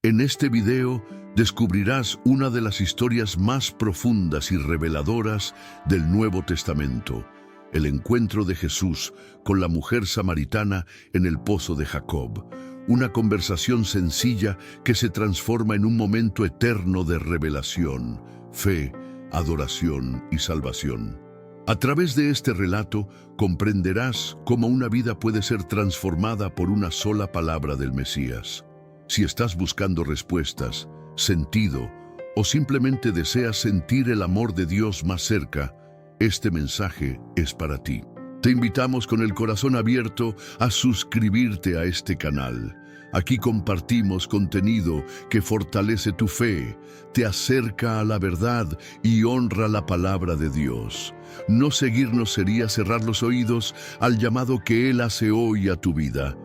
En este video descubrirás una de las historias más profundas y reveladoras del Nuevo Testamento, el encuentro de Jesús con la mujer samaritana en el pozo de Jacob, una conversación sencilla que se transforma en un momento eterno de revelación, fe, adoración y salvación. A través de este relato comprenderás cómo una vida puede ser transformada por una sola palabra del Mesías. Si estás buscando respuestas, sentido o simplemente deseas sentir el amor de Dios más cerca, este mensaje es para ti. Te invitamos con el corazón abierto a suscribirte a este canal. Aquí compartimos contenido que fortalece tu fe, te acerca a la verdad y honra la palabra de Dios. No seguirnos sería cerrar los oídos al llamado que Él hace hoy a tu vida.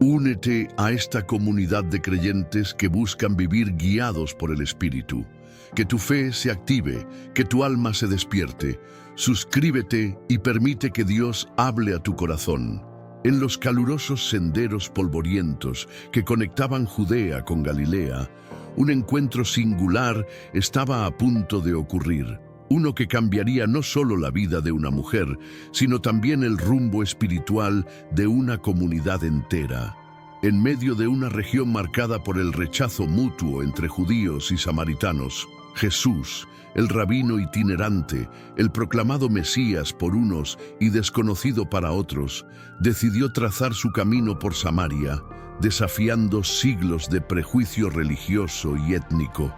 Únete a esta comunidad de creyentes que buscan vivir guiados por el Espíritu. Que tu fe se active, que tu alma se despierte. Suscríbete y permite que Dios hable a tu corazón. En los calurosos senderos polvorientos que conectaban Judea con Galilea, un encuentro singular estaba a punto de ocurrir. Uno que cambiaría no solo la vida de una mujer, sino también el rumbo espiritual de una comunidad entera. En medio de una región marcada por el rechazo mutuo entre judíos y samaritanos, Jesús, el rabino itinerante, el proclamado Mesías por unos y desconocido para otros, decidió trazar su camino por Samaria, desafiando siglos de prejuicio religioso y étnico.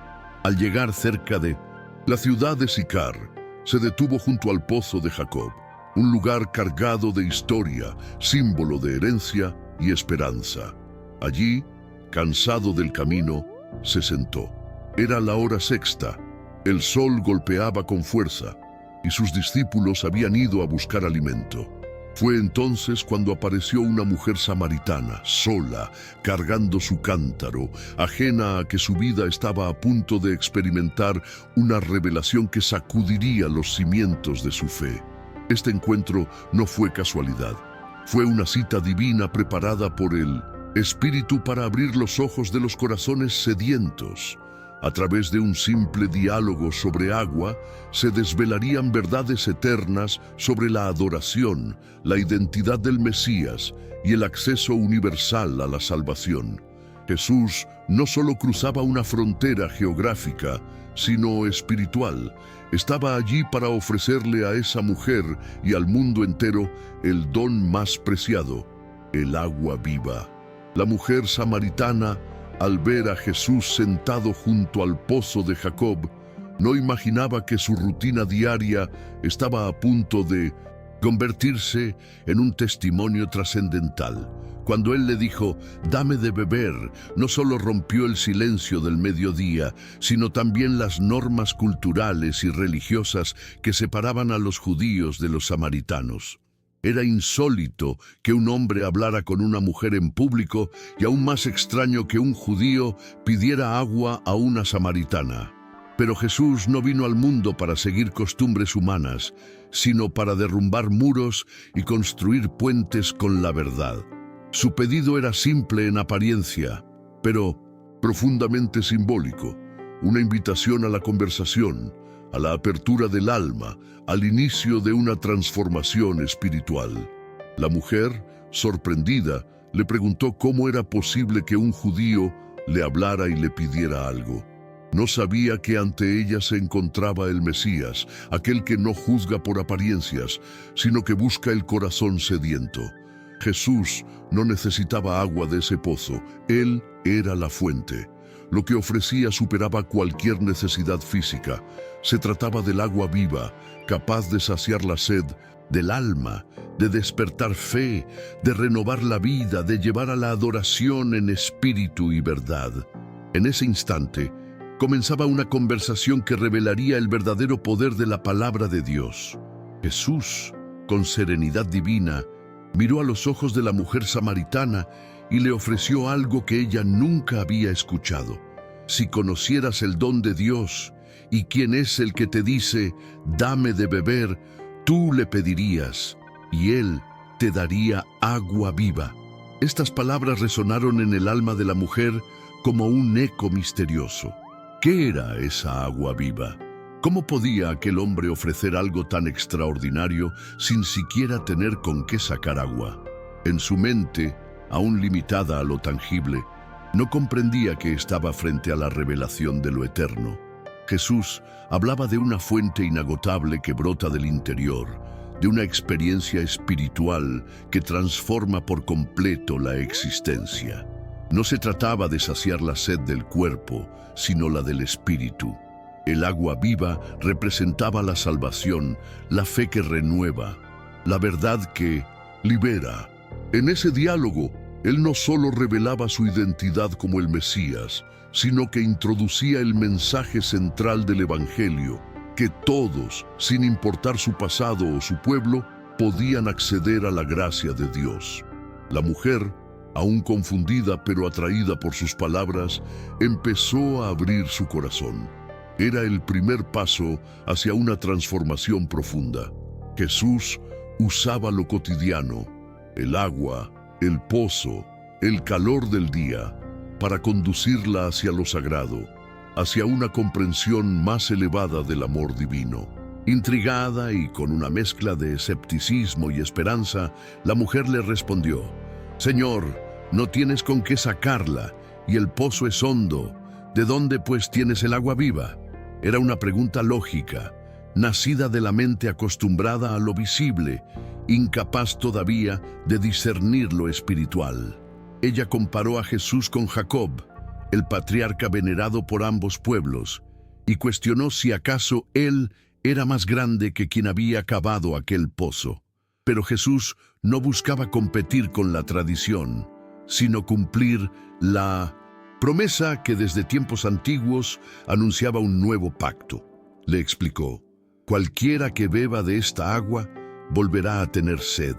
Al llegar cerca de la ciudad de Sicar, se detuvo junto al pozo de Jacob, un lugar cargado de historia, símbolo de herencia y esperanza. Allí, cansado del camino, se sentó. Era la hora sexta, el sol golpeaba con fuerza y sus discípulos habían ido a buscar alimento. Fue entonces cuando apareció una mujer samaritana, sola, cargando su cántaro, ajena a que su vida estaba a punto de experimentar una revelación que sacudiría los cimientos de su fe. Este encuentro no fue casualidad, fue una cita divina preparada por el Espíritu para abrir los ojos de los corazones sedientos. A través de un simple diálogo sobre agua, se desvelarían verdades eternas sobre la adoración, la identidad del Mesías y el acceso universal a la salvación. Jesús no solo cruzaba una frontera geográfica, sino espiritual. Estaba allí para ofrecerle a esa mujer y al mundo entero el don más preciado, el agua viva. La mujer samaritana, al ver a Jesús sentado junto al pozo de Jacob, no imaginaba que su rutina diaria estaba a punto de convertirse en un testimonio trascendental. Cuando él le dijo, «Dame de beber», no solo rompió el silencio del mediodía, sino también las normas culturales y religiosas que separaban a los judíos de los samaritanos. Era insólito que un hombre hablara con una mujer en público y aún más extraño que un judío pidiera agua a una samaritana. Pero Jesús no vino al mundo para seguir costumbres humanas, sino para derrumbar muros y construir puentes con la verdad. Su pedido era simple en apariencia, pero profundamente simbólico, una invitación a la conversación, a la apertura del alma, al inicio de una transformación espiritual. La mujer, sorprendida, le preguntó cómo era posible que un judío le hablara y le pidiera algo. No sabía que ante ella se encontraba el Mesías, aquel que no juzga por apariencias, sino que busca el corazón sediento. Jesús no necesitaba agua de ese pozo, Él era la fuente. Lo que ofrecía superaba cualquier necesidad física. Se trataba del agua viva, capaz de saciar la sed del alma, de despertar fe, de renovar la vida, de llevar a la adoración en espíritu y verdad. En ese instante, comenzaba una conversación que revelaría el verdadero poder de la palabra de Dios. Jesús, con serenidad divina, miró a los ojos de la mujer samaritana y le ofreció algo que ella nunca había escuchado. Si conocieras el don de Dios y quién es el que te dice, «Dame de beber», tú le pedirías y Él te daría agua viva. Estas palabras resonaron en el alma de la mujer como un eco misterioso. ¿Qué era esa agua viva? ¿Cómo podía aquel hombre ofrecer algo tan extraordinario sin siquiera tener con qué sacar agua? En su mente, aún limitada a lo tangible, no comprendía que estaba frente a la revelación de lo eterno. Jesús hablaba de una fuente inagotable que brota del interior, de una experiencia espiritual que transforma por completo la existencia. No se trataba de saciar la sed del cuerpo, sino la del espíritu. El agua viva representaba la salvación, la fe que renueva, la verdad que libera. En ese diálogo, él no solo revelaba su identidad como el Mesías, sino que introducía el mensaje central del Evangelio, que todos, sin importar su pasado o su pueblo, podían acceder a la gracia de Dios. La mujer, aún confundida pero atraída por sus palabras, empezó a abrir su corazón. Era el primer paso hacia una transformación profunda. Jesús usaba lo cotidiano, el agua, el pozo, el calor del día, para conducirla hacia lo sagrado, hacia una comprensión más elevada del amor divino. Intrigada y con una mezcla de escepticismo y esperanza, la mujer le respondió: «Señor, no tienes con qué sacarla, y el pozo es hondo. ¿De dónde pues tienes el agua viva?». Era una pregunta lógica, nacida de la mente acostumbrada a lo visible, incapaz todavía de discernir lo espiritual. Ella comparó a Jesús con Jacob, el patriarca venerado por ambos pueblos, y cuestionó si acaso él era más grande que quien había cavado aquel pozo. Pero Jesús no buscaba competir con la tradición, sino cumplir la promesa que desde tiempos antiguos anunciaba un nuevo pacto. Le explicó: «Cualquiera que beba de esta agua volverá a tener sed,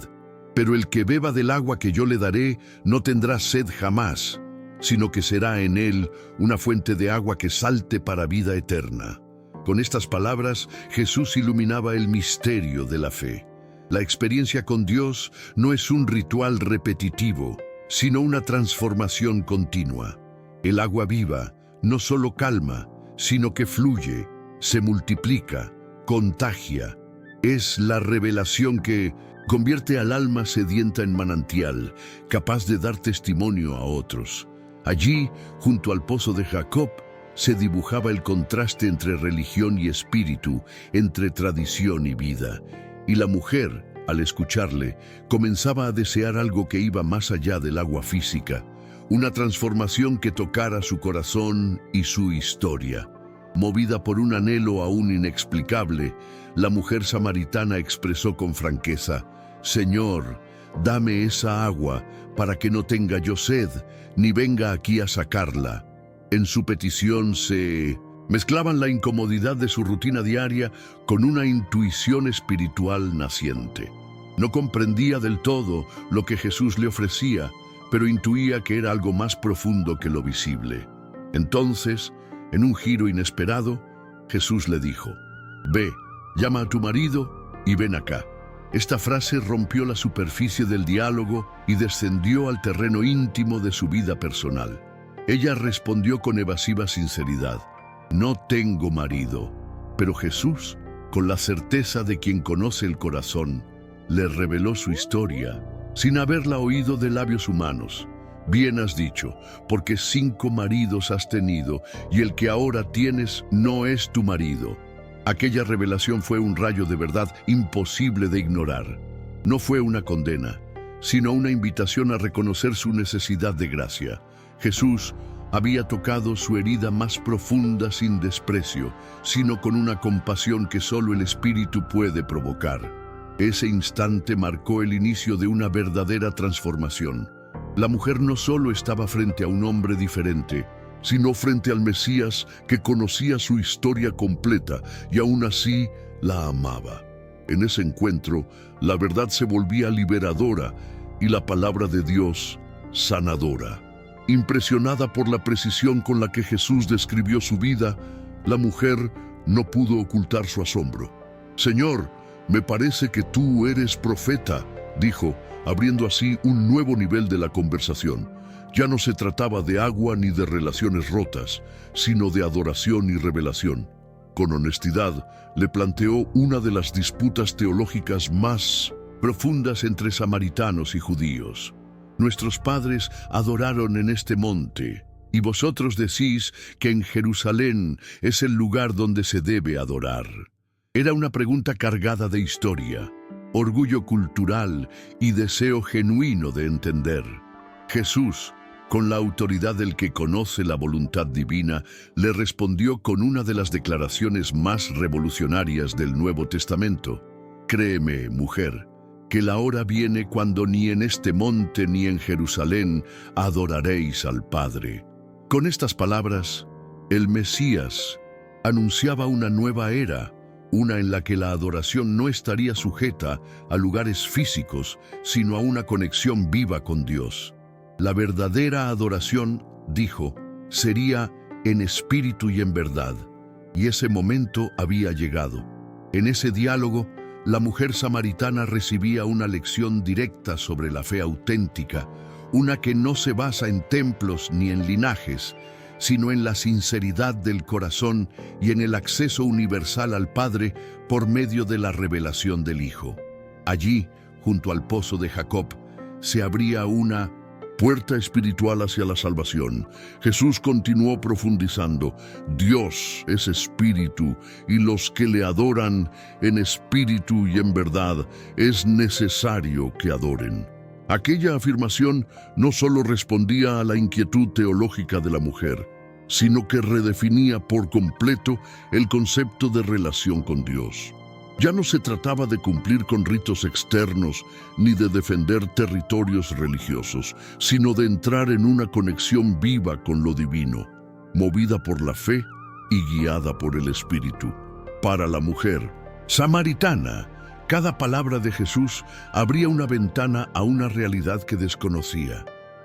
pero el que beba del agua que yo le daré no tendrá sed jamás, sino que será en él una fuente de agua que salte para vida eterna». Con estas palabras, Jesús iluminaba el misterio de la fe. La experiencia con Dios no es un ritual repetitivo, sino una transformación continua. El agua viva no solo calma, sino que fluye, se multiplica, contagia. Es la revelación que convierte al alma sedienta en manantial, capaz de dar testimonio a otros. Allí, junto al pozo de Jacob, se dibujaba el contraste entre religión y espíritu, entre tradición y vida. Y la mujer, al escucharle, comenzaba a desear algo que iba más allá del agua física, una transformación que tocara su corazón y su historia. Movida por un anhelo aún inexplicable, la mujer samaritana expresó con franqueza: «Señor, dame esa agua para que no tenga yo sed, ni venga aquí a sacarla». En su petición se mezclaban la incomodidad de su rutina diaria con una intuición espiritual naciente. No comprendía del todo lo que Jesús le ofrecía, pero intuía que era algo más profundo que lo visible. Entonces, en un giro inesperado, Jesús le dijo: «Ve, llama a tu marido y ven acá». Esta frase rompió la superficie del diálogo y descendió al terreno íntimo de su vida personal. Ella respondió con evasiva sinceridad: «No tengo marido». Pero Jesús, con la certeza de quien conoce el corazón, le reveló su historia, sin haberla oído de labios humanos. «Bien has dicho, porque 5 maridos has tenido, y el que ahora tienes no es tu marido». Aquella revelación fue un rayo de verdad imposible de ignorar. No fue una condena, sino una invitación a reconocer su necesidad de gracia. Jesús había tocado su herida más profunda sin desprecio, sino con una compasión que solo el Espíritu puede provocar. Ese instante marcó el inicio de una verdadera transformación. La mujer no solo estaba frente a un hombre diferente, sino frente al Mesías que conocía su historia completa y aún así la amaba. En ese encuentro, la verdad se volvía liberadora y la palabra de Dios sanadora. Impresionada por la precisión con la que Jesús describió su vida, la mujer no pudo ocultar su asombro. «Señor, me parece que tú eres profeta», dijo, abriendo así un nuevo nivel de la conversación. Ya no se trataba de agua ni de relaciones rotas, sino de adoración y revelación. Con honestidad, le planteó una de las disputas teológicas más profundas entre samaritanos y judíos. Nuestros padres adoraron en este monte, y vosotros decís que en Jerusalén es el lugar donde se debe adorar. Era una pregunta cargada de historia, orgullo cultural y deseo genuino de entender. Jesús, con la autoridad del que conoce la voluntad divina, le respondió con una de las declaraciones más revolucionarias del Nuevo Testamento. Créeme, mujer, que la hora viene cuando ni en este monte ni en Jerusalén adoraréis al Padre. Con estas palabras, el Mesías anunciaba una nueva era, una en la que la adoración no estaría sujeta a lugares físicos, sino a una conexión viva con Dios. La verdadera adoración, dijo, sería en espíritu y en verdad, y ese momento había llegado. En ese diálogo, la mujer samaritana recibía una lección directa sobre la fe auténtica, una que no se basa en templos ni en linajes, sino en la sinceridad del corazón y en el acceso universal al Padre por medio de la revelación del Hijo. Allí, junto al pozo de Jacob, se abría una puerta espiritual hacia la salvación. Jesús continuó profundizando: Dios es espíritu, y los que le adoran en espíritu y en verdad es necesario que adoren. Aquella afirmación no solo respondía a la inquietud teológica de la mujer, sino que redefinía por completo el concepto de relación con Dios. Ya no se trataba de cumplir con ritos externos ni de defender territorios religiosos, sino de entrar en una conexión viva con lo divino, movida por la fe y guiada por el Espíritu. Para la mujer samaritana, cada palabra de Jesús abría una ventana a una realidad que desconocía.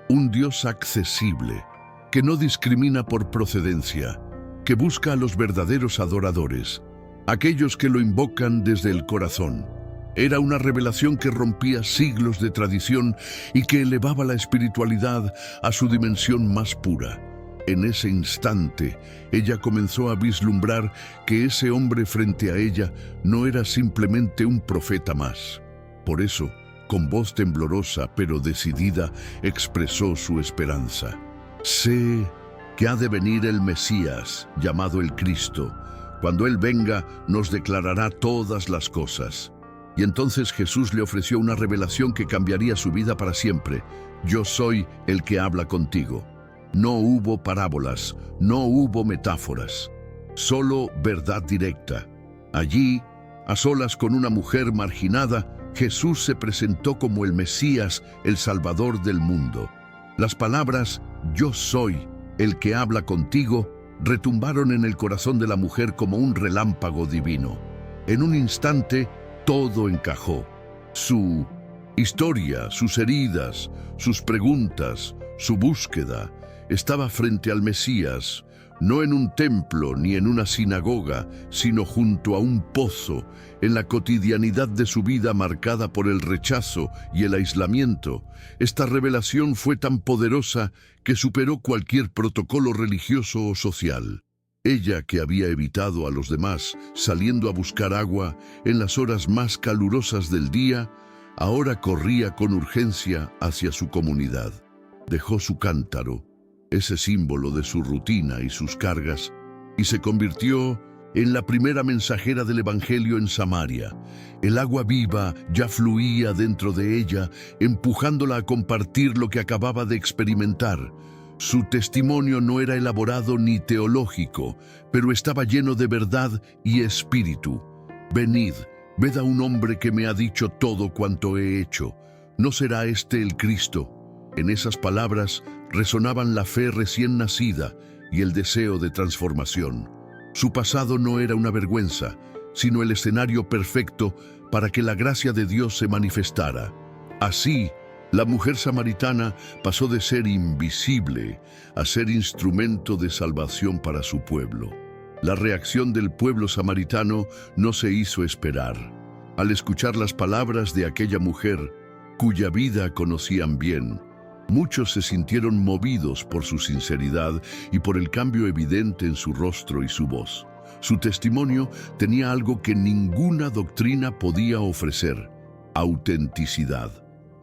Un Dios accesible, que no discrimina por procedencia, que busca a los verdaderos adoradores, aquellos que lo invocan desde el corazón. Era una revelación que rompía siglos de tradición y que elevaba la espiritualidad a su dimensión más pura. En ese instante, ella comenzó a vislumbrar que ese hombre frente a ella no era simplemente un profeta más. Por eso, con voz temblorosa pero decidida, expresó su esperanza. Sé que ha de venir el Mesías, llamado el Cristo. Cuando Él venga, nos declarará todas las cosas. Y entonces Jesús le ofreció una revelación que cambiaría su vida para siempre. Yo soy el que habla contigo. No hubo parábolas, no hubo metáforas, solo verdad directa. Allí, a solas con una mujer marginada, Jesús se presentó como el Mesías, el Salvador del mundo. Las palabras «Yo soy el que habla contigo» retumbaron en el corazón de la mujer como un relámpago divino. En un instante, todo encajó. Su historia, sus heridas, sus preguntas, su búsqueda, estaba frente al Mesías, no en un templo ni en una sinagoga, sino junto a un pozo, en la cotidianidad de su vida marcada por el rechazo y el aislamiento. Esta revelación fue tan poderosa que superó cualquier protocolo religioso o social. Ella, que había evitado a los demás, saliendo a buscar agua en las horas más calurosas del día, ahora corría con urgencia hacia su comunidad. Dejó su cántaro, ese símbolo de su rutina y sus cargas, y se convirtió en la primera mensajera del Evangelio en Samaria. El agua viva ya fluía dentro de ella, empujándola a compartir lo que acababa de experimentar. Su testimonio no era elaborado ni teológico, pero estaba lleno de verdad y espíritu. Venid, ved a un hombre que me ha dicho todo cuanto he hecho. ¿No será este el Cristo? En esas palabras resonaban la fe recién nacida y el deseo de transformación. Su pasado no era una vergüenza, sino el escenario perfecto para que la gracia de Dios se manifestara. Así, la mujer samaritana pasó de ser invisible a ser instrumento de salvación para su pueblo. La reacción del pueblo samaritano no se hizo esperar. Al escuchar las palabras de aquella mujer, cuya vida conocían bien, Muchos se sintieron movidos por su sinceridad y por el cambio evidente en su rostro y su voz. Su testimonio tenía algo que ninguna doctrina podía ofrecer: autenticidad.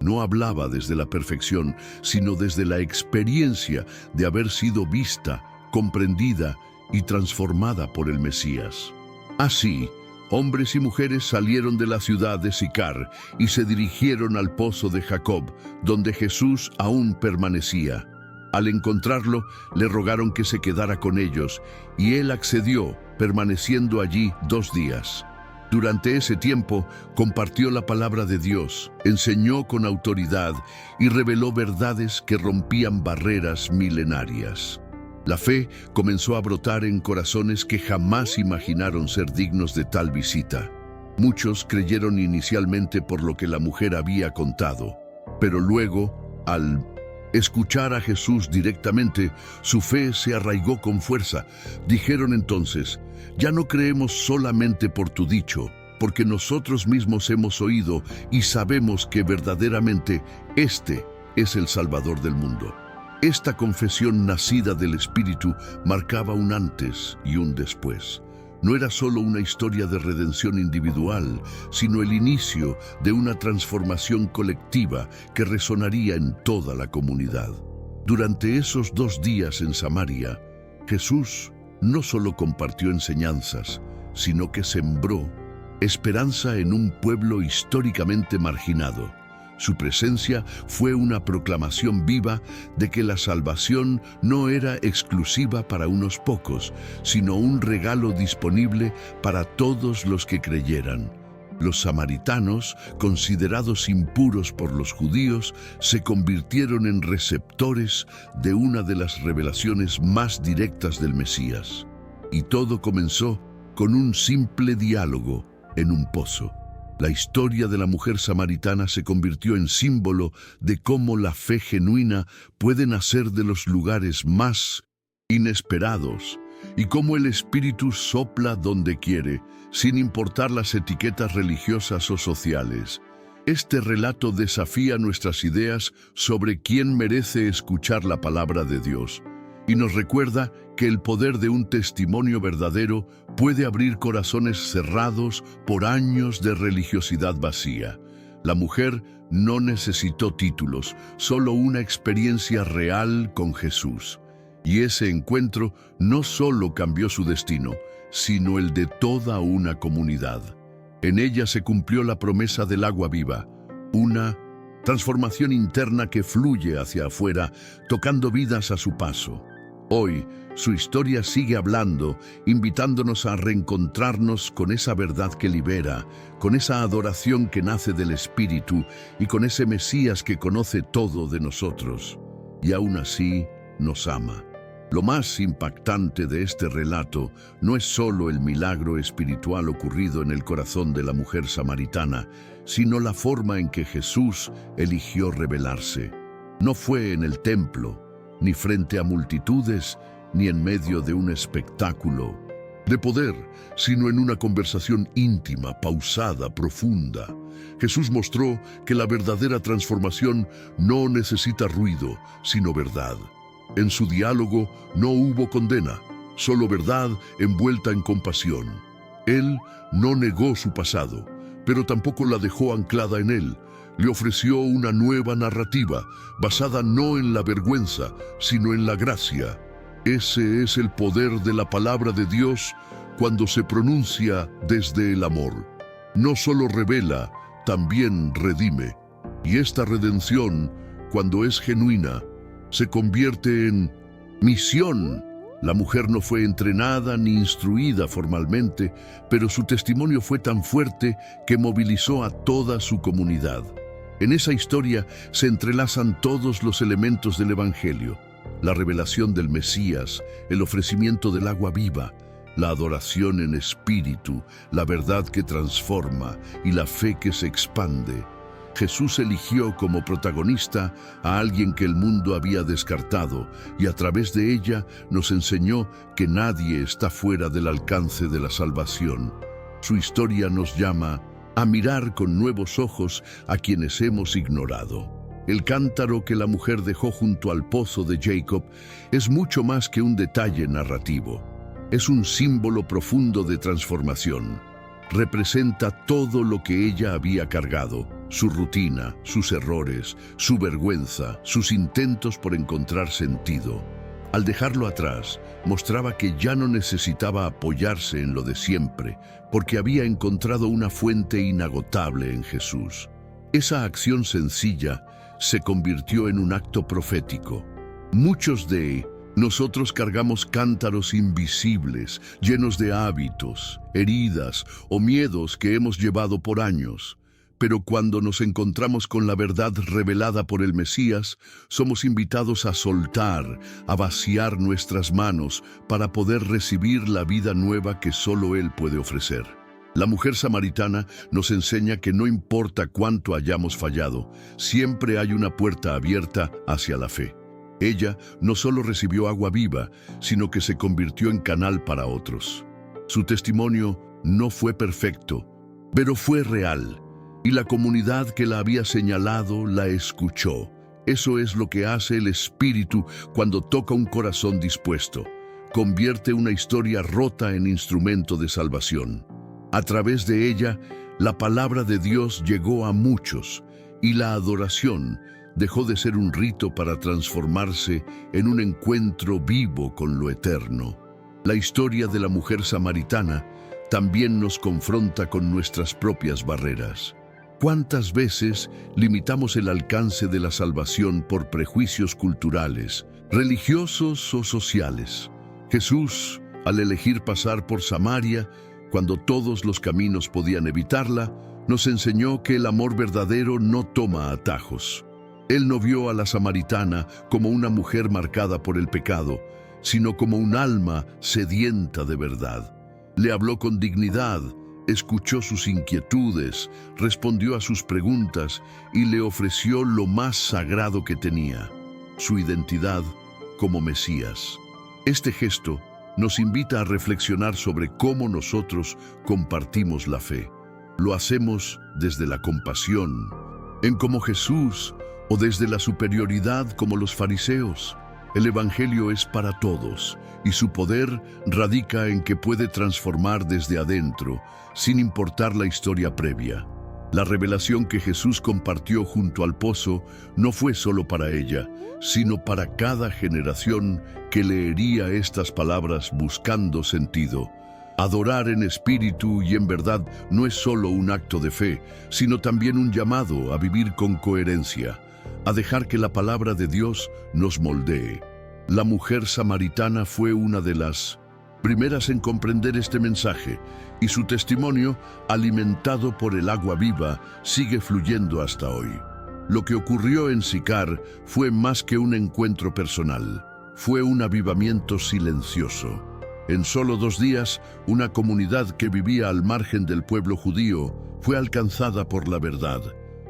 No hablaba desde la perfección, sino desde la experiencia de haber sido vista, comprendida y transformada por el Mesías. Así, hombres y mujeres salieron de la ciudad de Sicar y se dirigieron al pozo de Jacob, donde Jesús aún permanecía. Al encontrarlo, le rogaron que se quedara con ellos, y él accedió, permaneciendo allí 2 días. Durante ese tiempo, compartió la palabra de Dios, enseñó con autoridad y reveló verdades que rompían barreras milenarias. La fe comenzó a brotar en corazones que jamás imaginaron ser dignos de tal visita. Muchos creyeron inicialmente por lo que la mujer había contado, pero luego, al escuchar a Jesús directamente, su fe se arraigó con fuerza. Dijeron entonces: «Ya no creemos solamente por tu dicho, porque nosotros mismos hemos oído y sabemos que verdaderamente este es el Salvador del mundo». Esta confesión nacida del Espíritu marcaba un antes y un después. No era solo una historia de redención individual, sino el inicio de una transformación colectiva que resonaría en toda la comunidad. Durante esos 2 días en Samaria, Jesús no solo compartió enseñanzas, sino que sembró esperanza en un pueblo históricamente marginado. Su presencia fue una proclamación viva de que la salvación no era exclusiva para unos pocos, sino un regalo disponible para todos los que creyeran. Los samaritanos, considerados impuros por los judíos, se convirtieron en receptores de una de las revelaciones más directas del Mesías. Y todo comenzó con un simple diálogo en un pozo. La historia de la mujer samaritana se convirtió en símbolo de cómo la fe genuina puede nacer de los lugares más inesperados y cómo el Espíritu sopla donde quiere, sin importar las etiquetas religiosas o sociales. Este relato desafía nuestras ideas sobre quién merece escuchar la palabra de Dios y nos recuerda que el poder de un testimonio verdadero puede abrir corazones cerrados por años de religiosidad vacía. La mujer no necesitó títulos, solo una experiencia real con Jesús. Y ese encuentro no solo cambió su destino, sino el de toda una comunidad. En ella se cumplió la promesa del agua viva, una transformación interna que fluye hacia afuera, tocando vidas a su paso. Hoy, su historia sigue hablando, invitándonos a reencontrarnos con esa verdad que libera, con esa adoración que nace del Espíritu y con ese Mesías que conoce todo de nosotros. Y aún así, nos ama. Lo más impactante de este relato no es solo el milagro espiritual ocurrido en el corazón de la mujer samaritana, sino la forma en que Jesús eligió revelarse. No fue en el templo, ni frente a multitudes, ni en medio de un espectáculo de poder, sino en una conversación íntima, pausada, profunda. Jesús mostró que la verdadera transformación no necesita ruido, sino verdad. En su diálogo no hubo condena, solo verdad envuelta en compasión. Él no negó su pasado, pero tampoco la dejó anclada en él. Le ofreció una nueva narrativa, basada no en la vergüenza, sino en la gracia. Ese es el poder de la palabra de Dios cuando se pronuncia desde el amor. No solo revela, también redime. Y esta redención, cuando es genuina, se convierte en misión. La mujer no fue entrenada ni instruida formalmente, pero su testimonio fue tan fuerte que movilizó a toda su comunidad. En esa historia se entrelazan todos los elementos del Evangelio: la revelación del Mesías, el ofrecimiento del agua viva, la adoración en espíritu, la verdad que transforma y la fe que se expande. Jesús eligió como protagonista a alguien que el mundo había descartado y a través de ella nos enseñó que nadie está fuera del alcance de la salvación. Su historia nos llama a mirar con nuevos ojos a quienes hemos ignorado. El cántaro que la mujer dejó junto al pozo de Jacob es mucho más que un detalle narrativo. Es un símbolo profundo de transformación. Representa todo lo que ella había cargado, su rutina, sus errores, su vergüenza, sus intentos por encontrar sentido. Al dejarlo atrás, mostraba que ya no necesitaba apoyarse en lo de siempre, porque había encontrado una fuente inagotable en Jesús. Esa acción sencilla se convirtió en un acto profético. Muchos de nosotros cargamos cántaros invisibles, llenos de hábitos, heridas o miedos que hemos llevado por años. Pero cuando nos encontramos con la verdad revelada por el Mesías, somos invitados a soltar, a vaciar nuestras manos para poder recibir la vida nueva que solo Él puede ofrecer. La mujer samaritana nos enseña que no importa cuánto hayamos fallado, siempre hay una puerta abierta hacia la fe. Ella no solo recibió agua viva, sino que se convirtió en canal para otros. Su testimonio no fue perfecto, pero fue real. Y la comunidad que la había señalado la escuchó. Eso es lo que hace el Espíritu cuando toca un corazón dispuesto. Convierte una historia rota en instrumento de salvación. A través de ella, la palabra de Dios llegó a muchos, y la adoración dejó de ser un rito para transformarse en un encuentro vivo con lo eterno. La historia de la mujer samaritana también nos confronta con nuestras propias barreras. ¿Cuántas veces limitamos el alcance de la salvación por prejuicios culturales, religiosos o sociales? Jesús, al elegir pasar por Samaria, cuando todos los caminos podían evitarla, nos enseñó que el amor verdadero no toma atajos. Él no vio a la samaritana como una mujer marcada por el pecado, sino como un alma sedienta de verdad. Le habló con dignidad, escuchó sus inquietudes, respondió a sus preguntas y le ofreció lo más sagrado que tenía, su identidad como Mesías. Este gesto nos invita a reflexionar sobre cómo nosotros compartimos la fe. ¿Lo hacemos desde la compasión, en como Jesús, o desde la superioridad como los fariseos? El Evangelio es para todos, y su poder radica en que puede transformar desde adentro, sin importar la historia previa. La revelación que Jesús compartió junto al pozo no fue solo para ella, sino para cada generación que leería estas palabras buscando sentido. Adorar en espíritu y en verdad no es solo un acto de fe, sino también un llamado a vivir con coherencia, a dejar que la palabra de Dios nos moldee. La mujer samaritana fue una de las primeras en comprender este mensaje, y su testimonio, alimentado por el agua viva, sigue fluyendo hasta hoy. Lo que ocurrió en Sicar fue más que un encuentro personal, fue un avivamiento silencioso. En solo 2 días, una comunidad que vivía al margen del pueblo judío fue alcanzada por la verdad,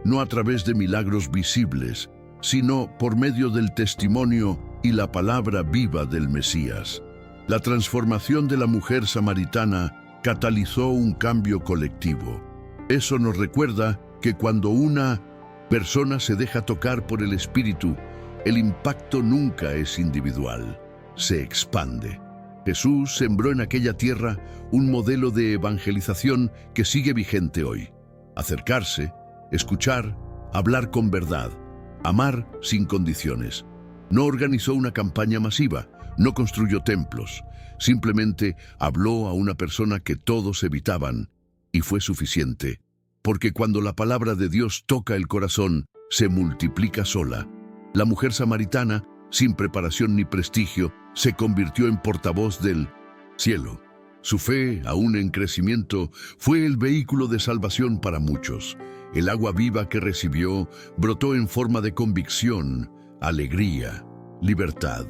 no a través de milagros visibles, sino por medio del testimonio y la palabra viva del Mesías. La transformación de la mujer samaritana catalizó un cambio colectivo. Eso nos recuerda que cuando una persona se deja tocar por el Espíritu, el impacto nunca es individual, se expande. Jesús sembró en aquella tierra un modelo de evangelización que sigue vigente hoy. Acercarse, escuchar, hablar con verdad, amar sin condiciones. No organizó una campaña masiva, no construyó templos, simplemente habló a una persona que todos evitaban, y fue suficiente, porque cuando la palabra de Dios toca el corazón, se multiplica sola. La mujer samaritana, sin preparación ni prestigio, se convirtió en portavoz del cielo. Su fe, aún en crecimiento, fue el vehículo de salvación para muchos. El agua viva que recibió brotó en forma de convicción, alegría, libertad.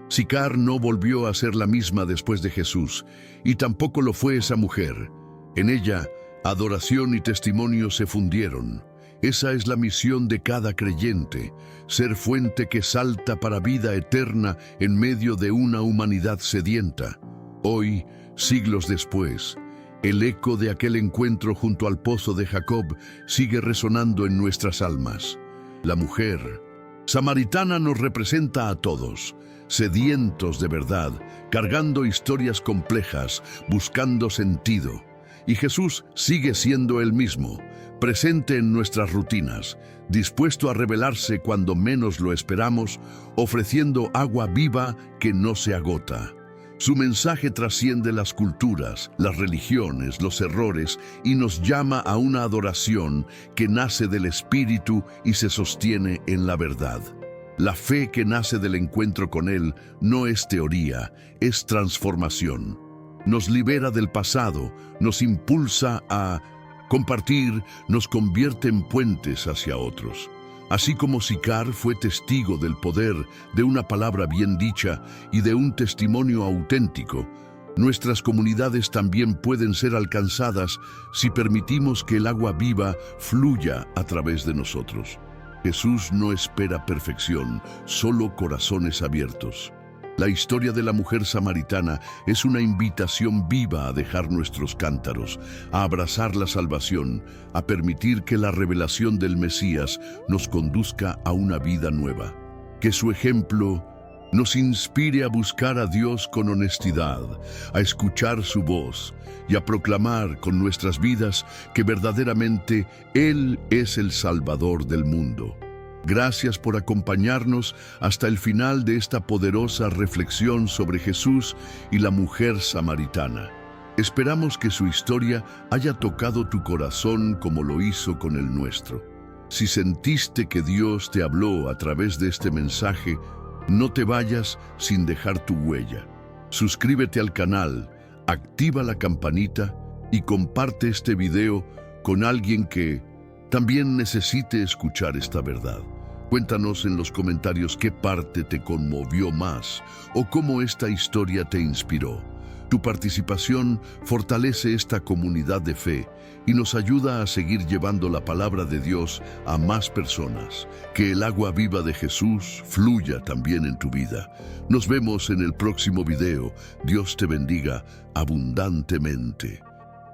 Sicar no volvió a ser la misma después de Jesús, y tampoco lo fue esa mujer. En ella, adoración y testimonio se fundieron. Esa es la misión de cada creyente, ser fuente que salta para vida eterna en medio de una humanidad sedienta. Hoy, siglos después, el eco de aquel encuentro junto al pozo de Jacob sigue resonando en nuestras almas. La mujer samaritana nos representa a todos, sedientos de verdad, cargando historias complejas, buscando sentido. Y Jesús sigue siendo el mismo, presente en nuestras rutinas, dispuesto a revelarse cuando menos lo esperamos, ofreciendo agua viva que no se agota. Su mensaje trasciende las culturas, las religiones, los errores y nos llama a una adoración que nace del Espíritu y se sostiene en la verdad. La fe que nace del encuentro con Él no es teoría, es transformación. Nos libera del pasado, nos impulsa a compartir, nos convierte en puentes hacia otros. Así como Sicar fue testigo del poder de una palabra bien dicha y de un testimonio auténtico, nuestras comunidades también pueden ser alcanzadas si permitimos que el agua viva fluya a través de nosotros. Jesús no espera perfección, solo corazones abiertos. La historia de la mujer samaritana es una invitación viva a dejar nuestros cántaros, a abrazar la salvación, a permitir que la revelación del Mesías nos conduzca a una vida nueva. Que su ejemplo nos inspire a buscar a Dios con honestidad, a escuchar su voz y a proclamar con nuestras vidas que verdaderamente Él es el Salvador del mundo. Gracias por acompañarnos hasta el final de esta poderosa reflexión sobre Jesús y la mujer samaritana. Esperamos que su historia haya tocado tu corazón como lo hizo con el nuestro. Si sentiste que Dios te habló a través de este mensaje, no te vayas sin dejar tu huella. Suscríbete al canal, activa la campanita y comparte este video con alguien que también necesite escuchar esta verdad. Cuéntanos en los comentarios qué parte te conmovió más o cómo esta historia te inspiró. Tu participación fortalece esta comunidad de fe y nos ayuda a seguir llevando la palabra de Dios a más personas. Que el agua viva de Jesús fluya también en tu vida. Nos vemos en el próximo video. Dios te bendiga abundantemente.